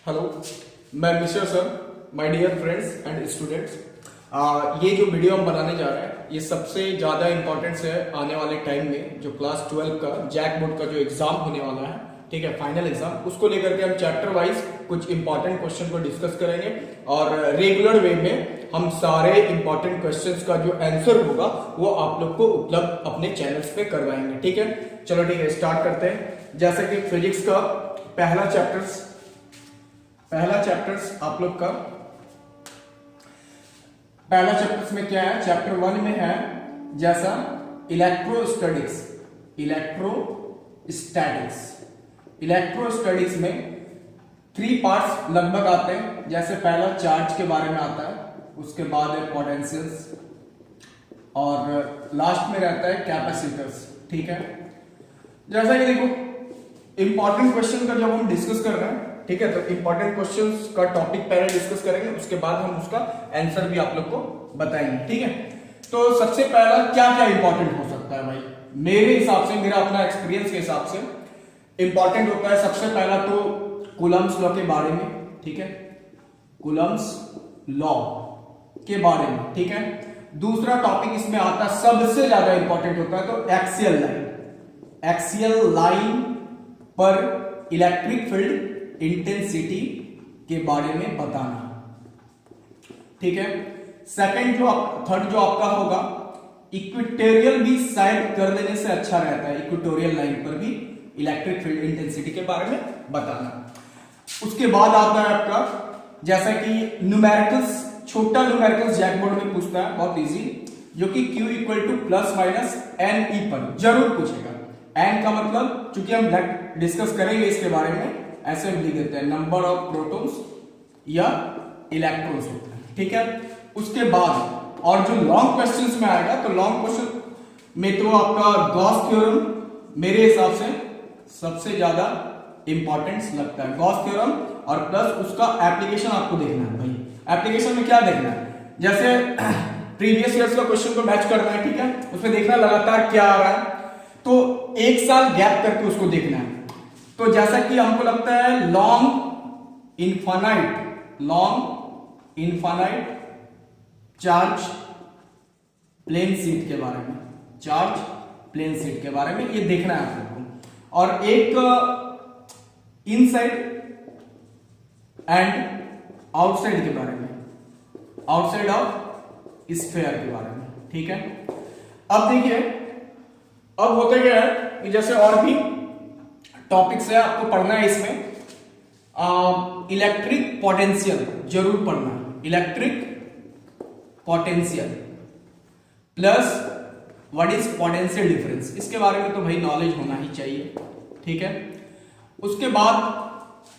Hello, मैं mister sir, my dear friends and students. ये जो वीडियो हम बनाने जा रहे हैं ये सबसे ज़्यादा इंपॉर्टेंस है आने वाले टाइम में। जो क्लास 12 का जैक बोर्ड का जो एग्जाम होने वाला है, ठीक है, फाइनल एग्जाम, उसको लेकर के हम चैप्टर वाइज कुछ इंपॉर्टेंट क्वेश्चन को डिस्कस करेंगे और रेगुलर वे में हम सारे इंपॉर्टेंट क्वेश्चंस का जो आंसर होगा वो आप लोग को उपलब्ध अपने चैनल्स पे करवाएंगे। ठीक है, चलो ठीक है, स्टार्ट करते हैं। जैसे कि फिजिक्स का पहला चैप्टर्स आप लोग का पहला चैप्टर्स में क्या है, चैप्टर 1 में है जैसा इलेक्ट्रोस्टैटिक्स में 3 पार्ट्स लगभग आते हैं। जैसे पहला चार्ज के बारे में आता है, उसके बाद है पोटेंशियल्स और लास्ट में रहता है कैपेसिटर्स। ठीक है, जैसा कि देखो इंपॉर्टेंट क्वेश्चन का जब हम डिस्कस कर रहे हैं, ठीक है, तो इंपॉर्टेंट क्वेश्चंस का टॉपिक पहले डिस्कस करेंगे, उसके बाद हम उसका आंसर भी आप लोग को बताएंगे। ठीक है, तो सबसे पहला क्या क्या इंपॉर्टेंट हो सकता है भाई, मेरे हिसाब से, मेरा अपना एक्सपीरियंस के हिसाब से इंपॉर्टेंट होता है सबसे पहला तो कूलम्ब्स लॉ के बारे में। ठीक है, कूलम्ब्स लॉ के बारे में। ठीक है, दूसरा टॉपिक इसमें आता है सबसे ज्यादा इंपॉर्टेंट होता है तो एक्सियल लाइन पर इलेक्ट्रिक फील्ड इंटेंसिटी के बारे में बताना। ठीक है, थर्ड जो आपका होगा इक्वेटोरियल भी साइड कर देने से अच्छा रहता है, इक्वेटोरियल लाइन पर भी इलेक्ट्रिक फील्ड इंटेंसिटी के बारे में बताना। उसके बाद आता है आपका जैसा कि न्यूमेरिकल्स, छोटा न्यूमेरिकल्स जैक बोर्ड में पूछता है, बहुत इजी, जो कि Q equal to plus minus n e पर जरूर पूछेगा। एन का मतलब, चूंकि हम डिस्कस करेंगे इसके बारे में, ऐसे लिख देते हैं नंबर ऑफ प्रोटॉन्स या इलेक्ट्रॉन्स होते हैं। ठीक है, उसके बाद और जो लॉन्ग क्वेश्चंस में आएगा, तो लॉन्ग क्वेश्चन में तो आपका गॉस थ्योरम मेरे हिसाब से सबसे ज्यादा इंपॉर्टेंस लगता है, गॉस थ्योरम, और प्लस उसका एप्लीकेशन आपको देखना है भाई। एप्लीकेशन में क्या देखना है, जैसे प्रीवियस ईयर्स का क्वेश्चन को मैच करना है। ठीक है, उसमें देखना लगातार क्या आ रहा है, तो एक साल गैप करके उसको देखना है। तो जैसा कि हमको लगता है long infinite charge plane sheet के बारे में, के बारे में ये देखना है आप लोगों को, और एक इनसाइड एंड आउटसाइड के बारे में, आउटसाइड ऑफ स्फीयर के बारे में। ठीक है, अब देखिए, अब होता क्या है कि जैसे और भी टॉपिक्स है आपको पढ़ना है इसमें, इलेक्ट्रिक पोटेंशियल जरूर पढ़ना है, electric potential plus what is potential difference, इसके बारे में तो भाई नॉलेज होना ही चाहिए। ठीक है, उसके बाद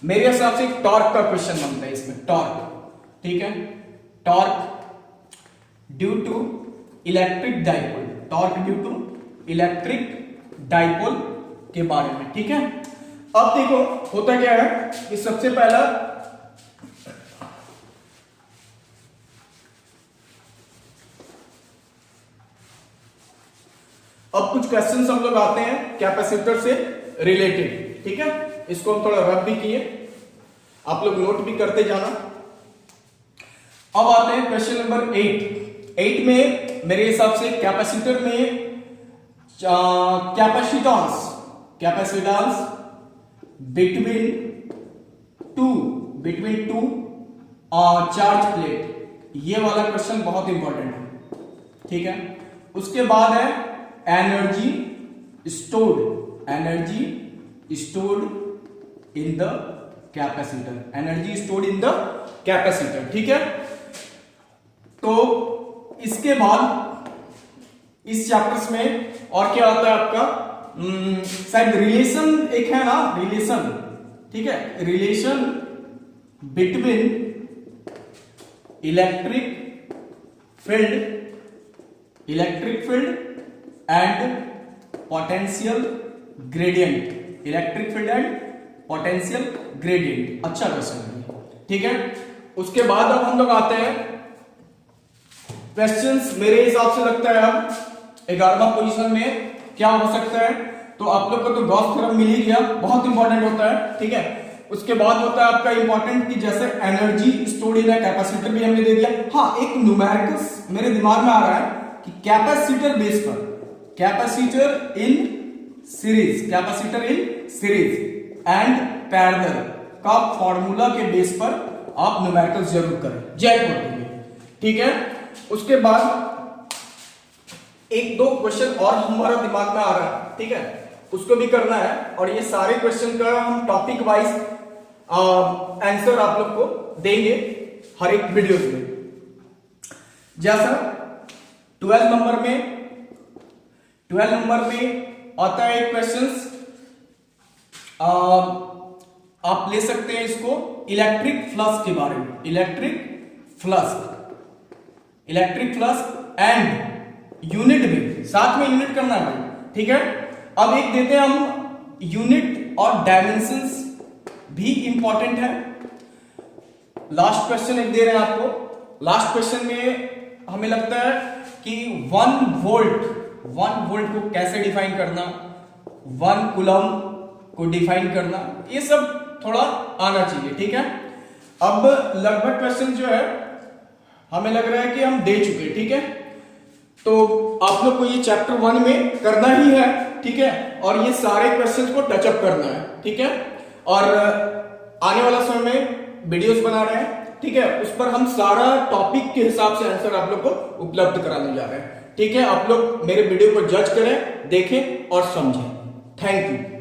मेरे हिसाब से टॉर्क का क्वेश्चन बनता है इसमें, टॉर्क। ठीक है, torque due to electric dipole, torque due to electric dipole के बारे में। ठीक है, अब देखो होता क्या है कि सबसे पहला अब कुछ क्वेश्चंस हम लोग आते हैं कैपेसिटर से रिलेटेड। ठीक है, इसको हम थोड़ा रब भी किए, आप लोग नोट भी करते जाना। अब आते हैं क्वेश्चन नंबर 8 में मेरे हिसाब से कैपेसिटर में capacitance between two charge plate, ये वाला क्वेश्चन बहुत इंपॉर्टेंट है। ठीक है, उसके बाद है energy stored in the capacitor, ठीक है। तो इसके बाद इस चैप्टर्स में और क्या आता है आपका, शायद रिलेशन एक है ना, रिलेशन, ठीक है, relation between electric field and potential gradient, अच्छा क्वेश्चन है। ठीक है, उसके बाद अब हम लोग आते हैं क्वेश्चंस, मेरे हिसाब से लगता है अब 11वां पोजीशन में क्या हो सकता है, तो आप लोग को तो गॉस थ्योरम मिल ही गया, बहुत इंपॉर्टेंट होता है। ठीक है, उसके बाद होता है आपका इंपॉर्टेंट कि जैसे एनर्जी स्टोर्ड इन कैपेसिटर भी हमने दे दिया। हाँ, एक न्यूमेरिकल्स मेरे दिमाग में आ रहा है कि कैपेसिटर बेस पर, capacitor in series and parallel का फॉर्मूला के बेस पर आप न्यूमेरिकल्स जरूर करें, जैक बोलेंगे, ठीक है। उसके बाद एक दो क्वेश्चन और हमारा दिमाग में आ रहा है, ठीक है, उसको भी करना है। और ये सारे क्वेश्चन का हम टॉपिक वाइज आंसर आप लोग को देंगे हर एक वीडियोस में। जैसा 12 नंबर में आता है एक क्वेश्चंस, आप ले सकते हैं इसको इलेक्ट्रिक फ्लक्स के बारे में, इलेक्ट्रिक फ्लक्स एंड यूनिट में, साथ में यूनिट करना है भाई, ठीक है। अब एक देते हैं हम यूनिट और डायमेंशंस भी इंपॉर्टेंट है। लास्ट क्वेश्चन एक दे रहे हैं आपको। लास्ट क्वेश्चन में हमें लगता है कि 1 वोल्ट को कैसे डिफाइन करना, 1 कूलम को डिफाइन करना, ये सब थोड़ा आना चाहिए, ठीक है। अब लगभग क्वेश्चन जो है हमें लग रहा है कि हम दे चुके, ठीक है। तो आप लोग को ये चैप्टर 1 में करना ही है, ठीक है, और ये सारे क्वेश्चंस को टचअप करना है, ठीक है। और आने वाला समय में वीडियोस बना रहे हैं, ठीक है, उस पर हम सारा टॉपिक के हिसाब से आंसर आप लोग को उपलब्ध कराने जा रहे हैं, ठीक है। आप लोग मेरे वीडियो को जज करें, देखें और समझें। Thank you.